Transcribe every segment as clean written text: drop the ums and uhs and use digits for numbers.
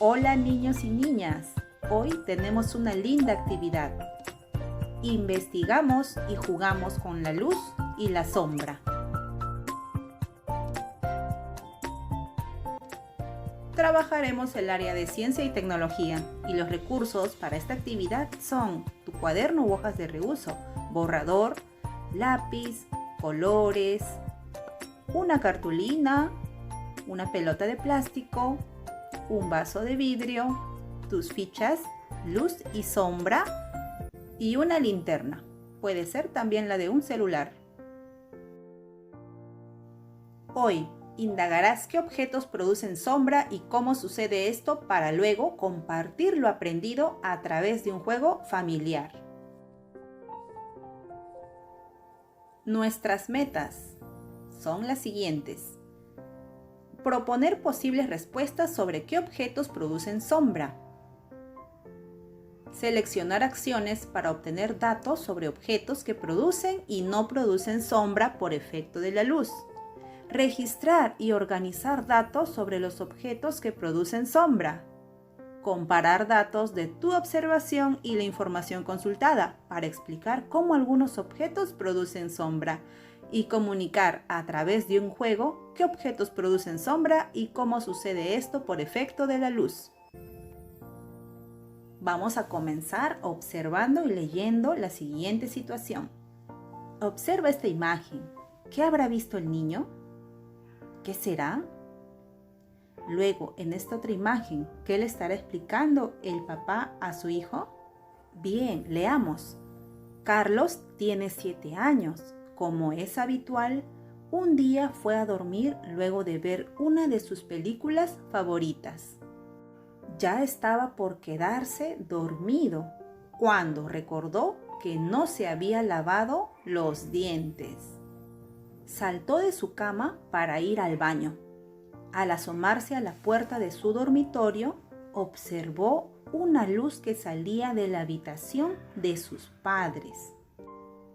Hola niños y niñas, hoy tenemos una linda actividad. Investigamos y jugamos con la luz y la sombra. Trabajaremos el área de ciencia y tecnología y los recursos para esta actividad son tu cuaderno u hojas de reuso, borrador, lápiz, colores, una cartulina, una pelota de plástico, un vaso de vidrio, tus fichas, luz y sombra y una linterna. Puede ser también la de un celular. Hoy indagarás qué objetos producen sombra y cómo sucede esto para luego compartir lo aprendido a través de un juego familiar. Nuestras metas son las siguientes. Proponer posibles respuestas sobre qué objetos producen sombra. Seleccionar acciones para obtener datos sobre objetos que producen y no producen sombra por efecto de la luz. Registrar y organizar datos sobre los objetos que producen sombra. Comparar datos de tu observación y la información consultada para explicar cómo algunos objetos producen sombra y comunicar a través de un juego qué objetos producen sombra y cómo sucede esto por efecto de la luz. Vamos a comenzar observando y leyendo la siguiente situación. Observa esta imagen. ¿Qué habrá visto el niño? ¿Qué será? Luego, en esta otra imagen, ¿qué le estará explicando el papá a su hijo? Bien, leamos. Carlos tiene 7 años. Como es habitual, un día fue a dormir luego de ver una de sus películas favoritas. Ya estaba por quedarse dormido cuando recordó que no se había lavado los dientes. Saltó de su cama para ir al baño. Al asomarse a la puerta de su dormitorio, observó una luz que salía de la habitación de sus padres.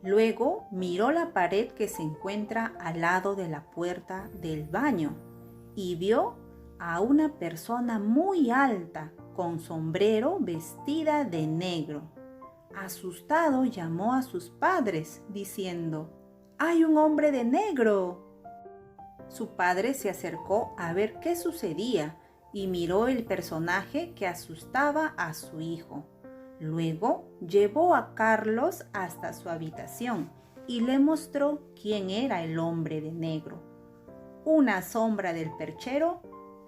Luego miró la pared que se encuentra al lado de la puerta del baño y vio a una persona muy alta con sombrero vestida de negro. Asustado llamó a sus padres diciendo: ¡Hay un hombre de negro! Su padre se acercó a ver qué sucedía y miró el personaje que asustaba a su hijo. Luego llevó a Carlos hasta su habitación y le mostró quién era el hombre de negro. Una sombra del perchero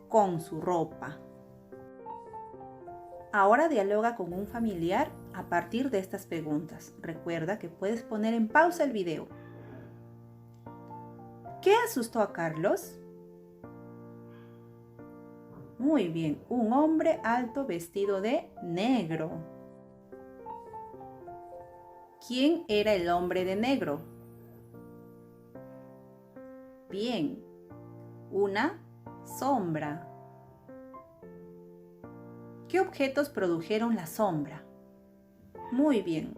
con su ropa. Ahora dialoga con un familiar a partir de estas preguntas. Recuerda que puedes poner en pausa el video. ¿Qué asustó a Carlos? Muy bien, un hombre alto vestido de negro. ¿Quién era el hombre de negro? Bien, una sombra. ¿Qué objetos produjeron la sombra? Muy bien,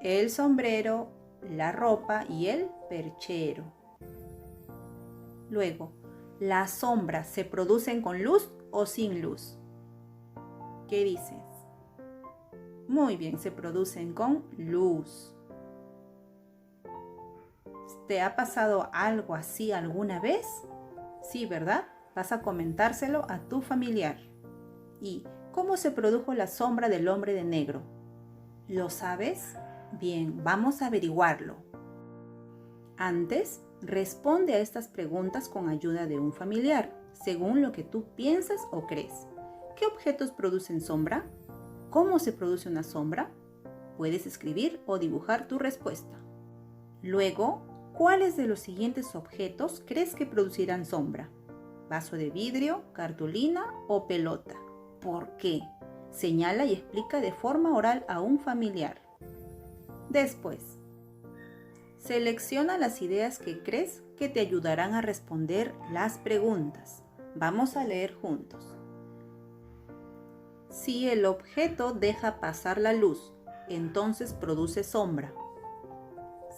el sombrero, la ropa y el perchero. Luego, ¿las sombras se producen con luz o sin luz? ¿Qué dices? Muy bien, se producen con luz. ¿Te ha pasado algo así alguna vez? Sí, ¿verdad? Vas a comentárselo a tu familiar. ¿Y cómo se produjo la sombra del hombre de negro? ¿Lo sabes? Bien, vamos a averiguarlo. Antes, responde a estas preguntas con ayuda de un familiar, según lo que tú piensas o crees. ¿Qué objetos producen sombra? ¿Cómo se produce una sombra? Puedes escribir o dibujar tu respuesta. Luego, ¿cuáles de los siguientes objetos crees que producirán sombra? ¿Vaso de vidrio, cartulina o pelota? ¿Por qué? Señala y explica de forma oral a un familiar. Después, selecciona las ideas que crees que te ayudarán a responder las preguntas. Vamos a leer juntos. Si el objeto deja pasar la luz, entonces produce sombra.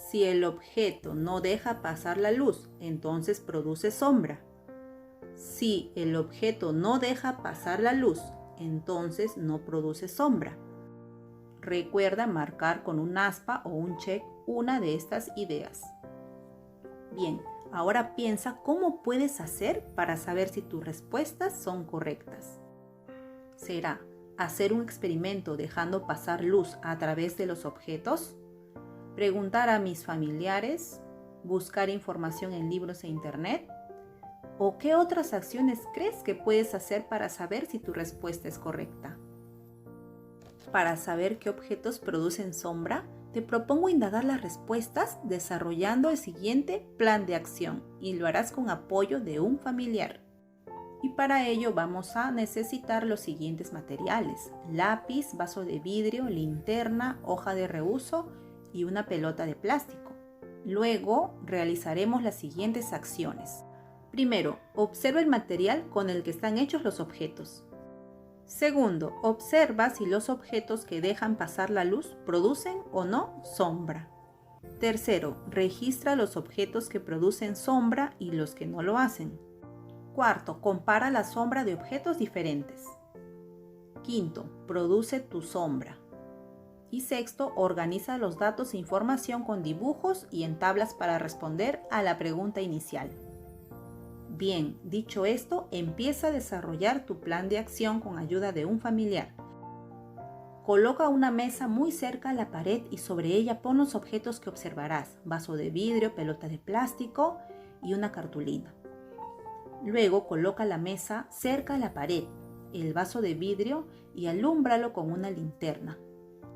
Si el objeto no deja pasar la luz, entonces produce sombra. Si el objeto no deja pasar la luz, entonces no produce sombra. Recuerda marcar con un aspa o un check una de estas ideas. Bien, ahora piensa cómo puedes hacer para saber si tus respuestas son correctas. ¿Será hacer un experimento dejando pasar luz a través de los objetos? ¿Preguntar a mis familiares? ¿Buscar información en libros e internet? ¿O qué otras acciones crees que puedes hacer para saber si tu respuesta es correcta? Para saber qué objetos producen sombra, te propongo indagar las respuestas desarrollando el siguiente plan de acción y lo harás con apoyo de un familiar. Y para ello vamos a necesitar los siguientes materiales: lápiz, vaso de vidrio, linterna, hoja de reuso y una pelota de plástico. Luego realizaremos las siguientes acciones. Primero, observa el material con el que están hechos los objetos. Segundo, observa si los objetos que dejan pasar la luz producen o no sombra. Tercero, registra los objetos que producen sombra y los que no lo hacen. Cuarto, compara la sombra de objetos diferentes. Quinto, produce tu sombra. Y sexto, organiza los datos e información con dibujos y en tablas para responder a la pregunta inicial. Bien, dicho esto, empieza a desarrollar tu plan de acción con ayuda de un familiar. Coloca una mesa muy cerca a la pared y sobre ella pon los objetos que observarás: vaso de vidrio, pelota de plástico y una cartulina. Luego coloca la mesa cerca a la pared, el vaso de vidrio y alúmbralo con una linterna.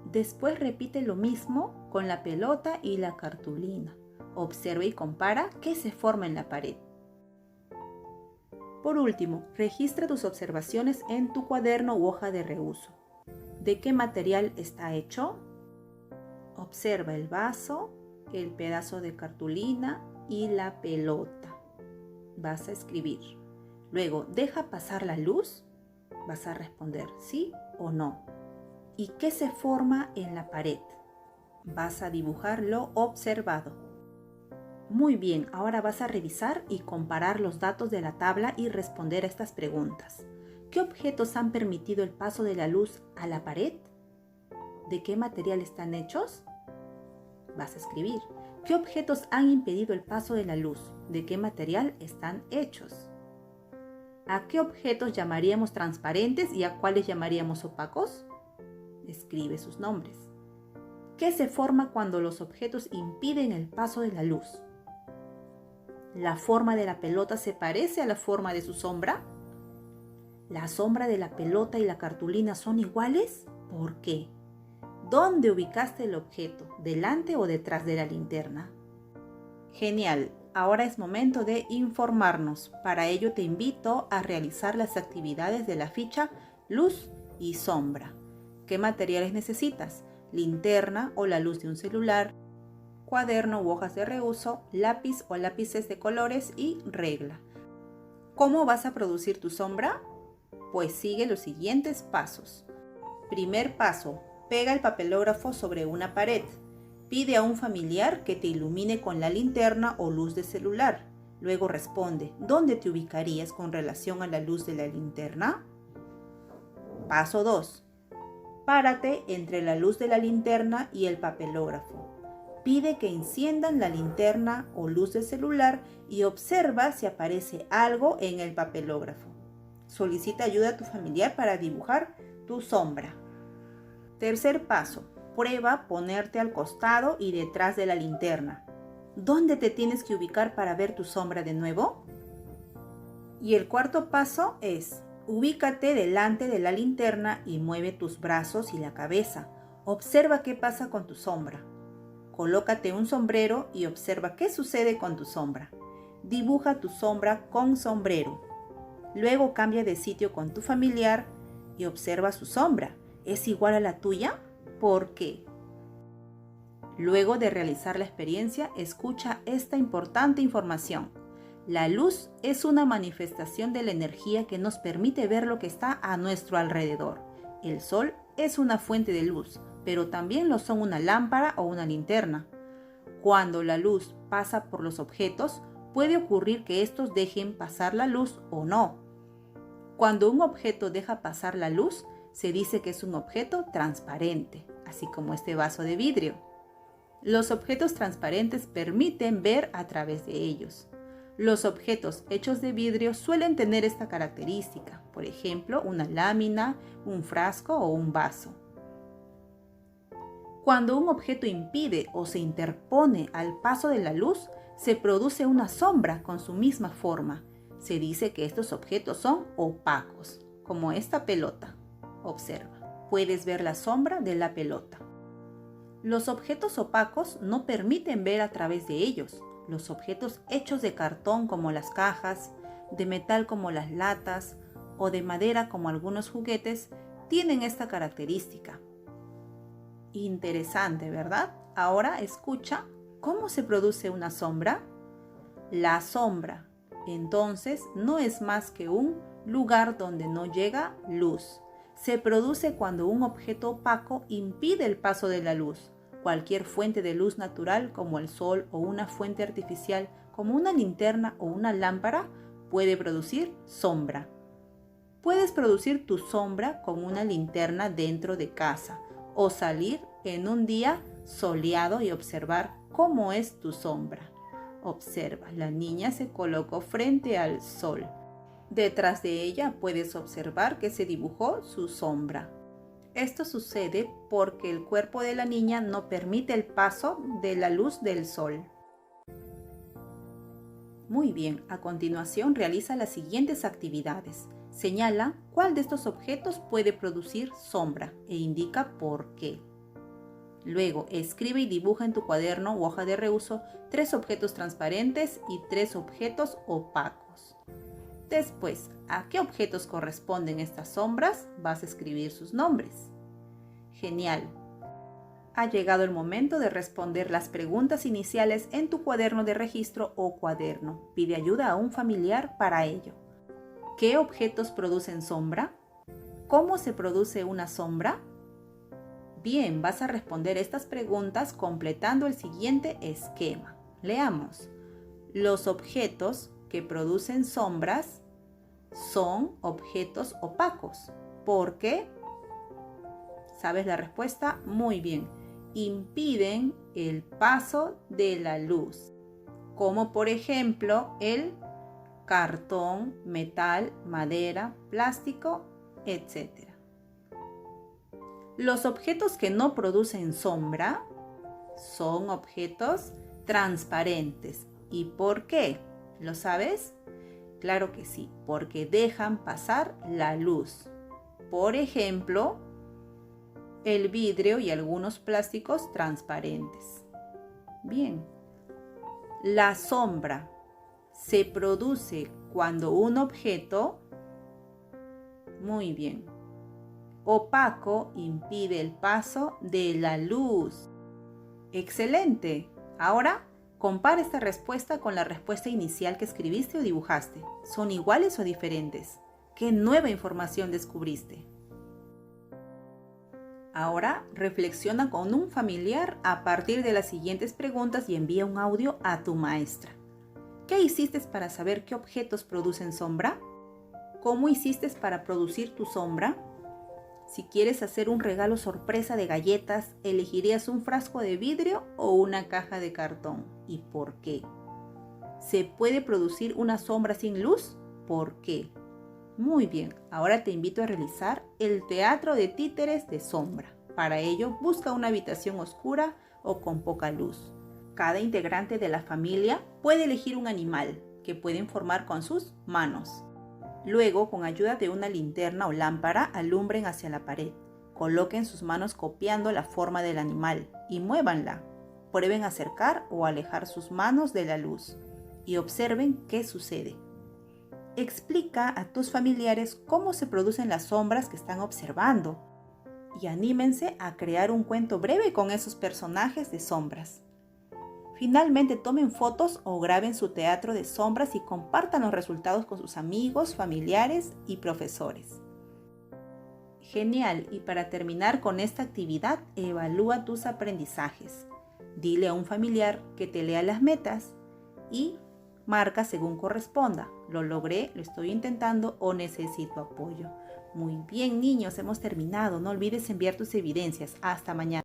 Después repite lo mismo con la pelota y la cartulina. Observa y compara qué se forma en la pared. Por último, registra tus observaciones en tu cuaderno u hoja de reuso. ¿De qué material está hecho? Observa el vaso, el pedazo de cartulina y la pelota. Vas a escribir. Luego, ¿deja pasar la luz? Vas a responder sí o no. ¿Y qué se forma en la pared? Vas a dibujar lo observado. Muy bien, ahora vas a revisar y comparar los datos de la tabla y responder a estas preguntas. ¿Qué objetos han permitido el paso de la luz a la pared? ¿De qué material están hechos? Vas a escribir. ¿Qué objetos han impedido el paso de la luz? ¿De qué material están hechos? ¿A qué objetos llamaríamos transparentes y a cuáles llamaríamos opacos? Escribe sus nombres. ¿Qué se forma cuando los objetos impiden el paso de la luz? ¿La forma de la pelota se parece a la forma de su sombra? ¿La sombra de la pelota y la cartulina son iguales? ¿Por qué? ¿Dónde ubicaste el objeto? ¿Delante o detrás de la linterna? Genial, ahora es momento de informarnos. Para ello te invito a realizar las actividades de la ficha Luz y Sombra. ¿Qué materiales necesitas? Linterna o la luz de un celular, cuaderno u hojas de reuso, lápiz o lápices de colores y regla. ¿Cómo vas a producir tu sombra? Pues sigue los siguientes pasos. Primer paso, pega el papelógrafo sobre una pared. Pide a un familiar que te ilumine con la linterna o luz de celular. Luego responde, ¿dónde te ubicarías con relación a la luz de la linterna? Paso 2. Párate entre la luz de la linterna y el papelógrafo. Pide que enciendan la linterna o luz del celular y observa si aparece algo en el papelógrafo. Solicita ayuda a tu familiar para dibujar tu sombra. Tercer paso, prueba ponerte al costado y detrás de la linterna. ¿Dónde te tienes que ubicar para ver tu sombra de nuevo? Y el cuarto paso es, ubícate delante de la linterna y mueve tus brazos y la cabeza. Observa qué pasa con tu sombra. Colócate un sombrero y observa qué sucede con tu sombra. Dibuja tu sombra con sombrero. Luego cambia de sitio con tu familiar y observa su sombra. ¿Es igual a la tuya? ¿Por qué? Luego de realizar la experiencia, escucha esta importante información. La luz es una manifestación de la energía que nos permite ver lo que está a nuestro alrededor. El sol es una fuente de luz, pero también lo son una lámpara o una linterna. Cuando la luz pasa por los objetos, puede ocurrir que estos dejen pasar la luz o no. Cuando un objeto deja pasar la luz, se dice que es un objeto transparente, así como este vaso de vidrio. Los objetos transparentes permiten ver a través de ellos. Los objetos hechos de vidrio suelen tener esta característica, por ejemplo, una lámina, un frasco o un vaso. Cuando un objeto impide o se interpone al paso de la luz, se produce una sombra con su misma forma. Se dice que estos objetos son opacos, como esta pelota. Observa, puedes ver la sombra de la pelota. Los objetos opacos no permiten ver a través de ellos. Los objetos hechos de cartón como las cajas, de metal como las latas o de madera como algunos juguetes tienen esta característica. Interesante, ¿verdad? Ahora escucha, ¿cómo se produce una sombra? La sombra, entonces, no es más que un lugar donde no llega luz. Se produce cuando un objeto opaco impide el paso de la luz. Cualquier fuente de luz natural como el sol o una fuente artificial como una linterna o una lámpara puede producir sombra. Puedes producir tu sombra con una linterna dentro de casa o salir en un día soleado y observar cómo es tu sombra. Observa, la niña se colocó frente al sol. Detrás de ella puedes observar que se dibujó su sombra. Esto sucede porque el cuerpo de la niña no permite el paso de la luz del sol. Muy bien, a continuación realiza las siguientes actividades. Señala cuál de estos objetos puede producir sombra e indica por qué. Luego, escribe y dibuja en tu cuaderno u hoja de reuso 3 objetos transparentes y 3 objetos opacos. Después, ¿a qué objetos corresponden estas sombras? Vas a escribir sus nombres. Genial. Ha llegado el momento de responder las preguntas iniciales en tu cuaderno de registro o cuaderno. Pide ayuda a un familiar para ello. ¿Qué objetos producen sombra? ¿Cómo se produce una sombra? Bien, vas a responder estas preguntas completando el siguiente esquema. Leamos. Los objetos que producen sombras son objetos opacos. ¿Por qué? ¿Sabes la respuesta? Muy bien. Impiden el paso de la luz, como por ejemplo el cartón, metal, madera, plástico, etc. Los objetos que no producen sombra son objetos transparentes. ¿Y por qué? ¿Lo sabes? Claro que sí, porque dejan pasar la luz. Por ejemplo, el vidrio y algunos plásticos transparentes. Bien. La sombra se produce cuando un objeto, muy bien, opaco impide el paso de la luz. ¡Excelente! Ahora, compara esta respuesta con la respuesta inicial que escribiste o dibujaste. ¿Son iguales o diferentes? ¿Qué nueva información descubriste? Ahora, reflexiona con un familiar a partir de las siguientes preguntas y envía un audio a tu maestra. ¿Qué hiciste para saber qué objetos producen sombra? ¿Cómo hiciste para producir tu sombra? Si quieres hacer un regalo sorpresa de galletas, ¿elegirías un frasco de vidrio o una caja de cartón? ¿Y por qué? ¿Se puede producir una sombra sin luz? ¿Por qué? Muy bien, ahora te invito a realizar el teatro de títeres de sombra. Para ello, busca una habitación oscura o con poca luz. Cada integrante de la familia puede elegir un animal que pueden formar con sus manos. Luego, con ayuda de una linterna o lámpara, alumbren hacia la pared. Coloquen sus manos copiando la forma del animal y muévanla. Prueben acercar o alejar sus manos de la luz y observen qué sucede. Explica a tus familiares cómo se producen las sombras que están observando y anímense a crear un cuento breve con esos personajes de sombras. Finalmente, tomen fotos o graben su teatro de sombras y compartan los resultados con sus amigos, familiares y profesores. Genial, y para terminar con esta actividad, evalúa tus aprendizajes. Dile a un familiar que te lea las metas y Marca según corresponda. Lo logré, lo estoy intentando o necesito apoyo. Muy bien, niños, hemos terminado. No olvides enviar tus evidencias. Hasta mañana.